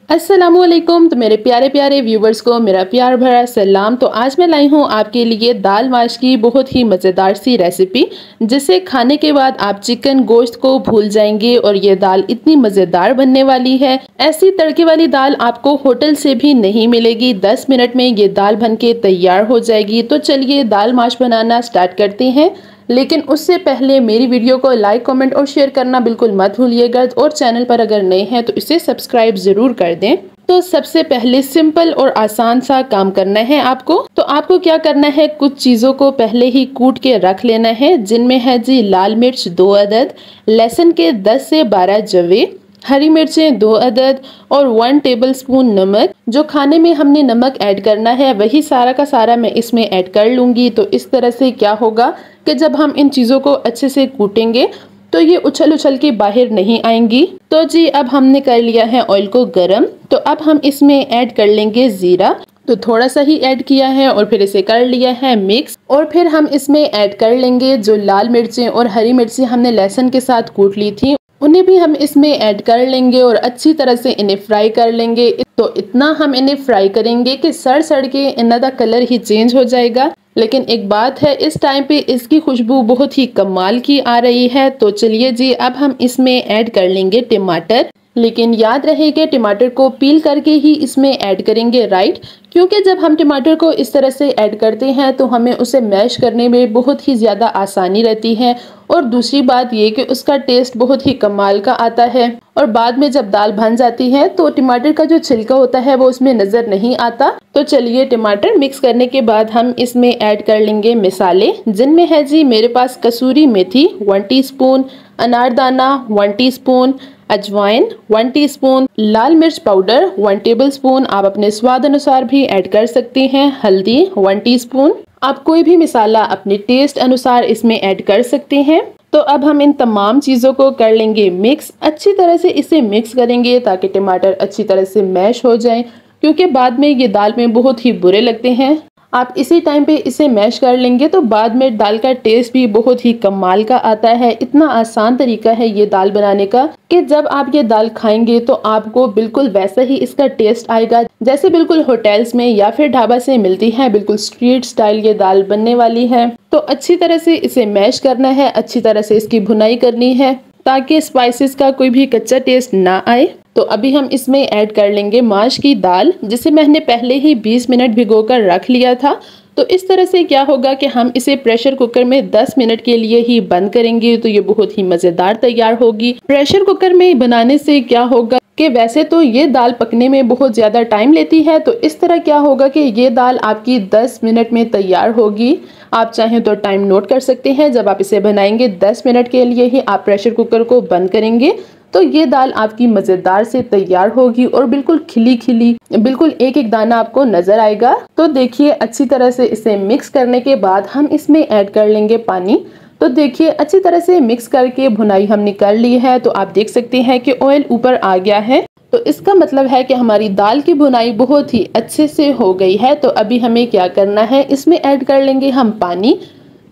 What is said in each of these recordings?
अस्सलामुअलैकुम। तो मेरे प्यारे प्यारे व्यूवर्स को मेरा प्यार भरा सलाम। तो आज मैं लाई हूँ आपके लिए दाल माश की बहुत ही मज़ेदार सी रेसिपी, जिसे खाने के बाद आप चिकन गोश्त को भूल जाएंगे। और ये दाल इतनी मज़ेदार बनने वाली है, ऐसी तड़के वाली दाल आपको होटल से भी नहीं मिलेगी। 10 मिनट में ये दाल बन के तैयार हो जाएगी। तो चलिए दाल माश बनाना स्टार्ट करते हैं। लेकिन उससे पहले मेरी वीडियो को लाइक कमेंट और शेयर करना बिल्कुल मत भूलिएगा। और चैनल पर अगर नए हैं तो इसे सब्सक्राइब जरूर कर दें। तो सबसे पहले सिंपल और आसान सा काम करना है आपको। तो आपको क्या करना है, कुछ चीज़ों को पहले ही कूट के रख लेना है, जिनमें है जी लाल मिर्च 2 अदद, लहसुन के 10 से 12 जवे, हरी मिर्चें 2 अदद और 1 टेबलस्पून नमक। जो खाने में हमने नमक ऐड करना है वही सारा का सारा मैं इसमें ऐड कर लूँगी। तो इस तरह से क्या होगा कि जब हम इन चीज़ों को अच्छे से कूटेंगे तो ये उछल उछल के बाहर नहीं आएंगी। तो जी अब हमने कर लिया है ऑयल को गरम। तो अब हम इसमें ऐड कर लेंगे ज़ीरा। तो थोड़ा सा ही ऐड किया है और फिर इसे कर लिया है मिक्स। और फिर हम इसमें ऐड कर लेंगे जो लाल मिर्चें और हरी मिर्चें हमने लहसुन के साथ कूट ली थी, उन्हें भी हम इसमें ऐड कर लेंगे और अच्छी तरह से इन्हें फ्राई कर लेंगे। तो इतना हम इन्हें फ्राई करेंगे कि सड़ सड़ के इनका का कलर ही चेंज हो जाएगा। लेकिन एक बात है, इस टाइम पे इसकी खुशबू बहुत ही कमाल की आ रही है। तो चलिए जी अब हम इसमें ऐड कर लेंगे टमाटर। लेकिन याद रहे कि टमाटर को पील करके ही इसमें ऐड करेंगे, राइट? क्योंकि जब हम टमाटर को इस तरह से ऐड करते हैं तो हमें उसे मैश करने में बहुत ही ज़्यादा आसानी रहती है। और दूसरी बात ये कि उसका टेस्ट बहुत ही कमाल का आता है। और बाद में जब दाल बन जाती है तो टमाटर का जो छिलका होता है वो उसमें नज़र नहीं आता। तो चलिए टमाटर मिक्स करने के बाद हम इसमें ऐड कर लेंगे मसाले, जिनमें है जी मेरे पास कसूरी मेथी 1 टीस्पून, अनारदाना 1 टीस्पून, अजवाइन 1 टीस्पून, लाल मिर्च पाउडर 1 टेबलस्पून, आप अपने स्वाद अनुसार भी ऐड कर सकते हैं, हल्दी 1 टीस्पून। आप कोई भी मसाला अपने टेस्ट अनुसार इसमें ऐड कर सकते हैं। तो अब हम इन तमाम चीज़ों को कर लेंगे मिक्स। अच्छी तरह से इसे मिक्स करेंगे ताकि टमाटर अच्छी तरह से मैश हो जाए, क्योंकि बाद में ये दाल में बहुत ही बुरे लगते हैं। आप इसी टाइम पे इसे मैश कर लेंगे तो बाद में दाल का टेस्ट भी बहुत ही कमाल का आता है। इतना आसान तरीका है ये दाल बनाने का कि जब आप ये दाल खाएंगे तो आपको बिल्कुल वैसा ही इसका टेस्ट आएगा जैसे बिल्कुल होटल्स में या फिर ढाबा से मिलती है। बिल्कुल स्ट्रीट स्टाइल ये दाल बनने वाली है। तो अच्छी तरह से इसे मैश करना है, अच्छी तरह से इसकी भुनाई करनी है ताकि स्पाइसेस का कोई भी कच्चा टेस्ट ना आए। तो अभी हम इसमें ऐड कर लेंगे माश की दाल, जिसे मैंने पहले ही 20 मिनट भिगोकर रख लिया था। तो इस तरह से क्या होगा कि हम इसे प्रेशर कुकर में 10 मिनट के लिए ही बंद करेंगे तो ये बहुत ही मज़ेदार तैयार होगी। प्रेशर कुकर में बनाने से क्या होगा कि वैसे तो ये दाल पकने में बहुत ज़्यादा टाइम लेती है, तो इस तरह क्या होगा कि ये दाल आपकी 10 मिनट में तैयार होगी। आप चाहें तो टाइम नोट कर सकते हैं। जब आप इसे बनाएंगे 10 मिनट के लिए ही आप प्रेशर कुकर को बंद करेंगे तो ये दाल आपकी मज़ेदार से तैयार होगी और बिल्कुल खिली खिली, बिल्कुल एक एक दाना आपको नजर आएगा। तो देखिए अच्छी तरह से इसे मिक्स करने के बाद हम इसमें ऐड कर लेंगे पानी। तो देखिए अच्छी तरह से मिक्स करके भुनाई हमने कर ली है। तो आप देख सकते हैं कि ऑयल ऊपर आ गया है। तो इसका मतलब है कि हमारी दाल की भुनाई बहुत ही अच्छे से हो गई है। तो अभी हमें क्या करना है, इसमें ऐड कर लेंगे हम पानी।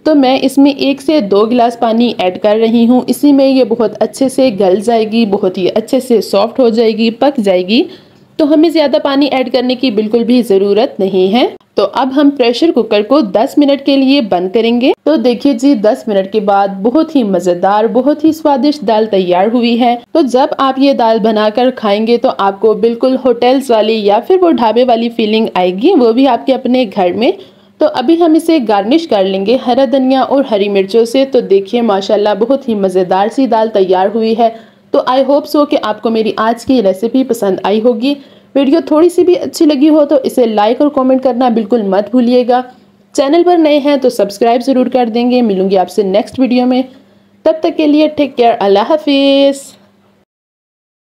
तो मैं इसमें 1 से 2 गिलास पानी ऐड कर रही हूँ। इसी में ये बहुत अच्छे से गल जाएगी, बहुत ही अच्छे से सॉफ्ट हो जाएगी, पक जाएगी। तो हमें ज़्यादा पानी ऐड करने की बिल्कुल भी ज़रूरत नहीं है। तो अब हम प्रेशर कुकर को 10 मिनट के लिए बंद करेंगे। तो देखिए जी 10 मिनट के बाद बहुत ही मज़ेदार, बहुत ही स्वादिष्ट दाल तैयार हुई है। तो जब आप ये दाल बनाकर खाएंगे तो आपको बिल्कुल होटल्स वाली या फिर वो ढाबे वाली फीलिंग आएगी, वो भी आपके अपने घर में। तो अभी हम इसे गार्निश कर लेंगे हरा धनिया और हरी मिर्चों से। तो देखिए माशाल्लाह बहुत ही मज़ेदार सी दाल तैयार हुई है। तो आई होप सो कि आपको मेरी आज की रेसिपी पसंद आई होगी। वीडियो थोड़ी सी भी अच्छी लगी हो तो इसे लाइक और कमेंट करना बिल्कुल मत भूलिएगा। चैनल पर नए हैं तो सब्सक्राइब ज़रूर कर देंगे। मिलूंगी आपसे नेक्स्ट वीडियो में, तब तक के लिए टेक केयर, अल्लाह हाफिज़।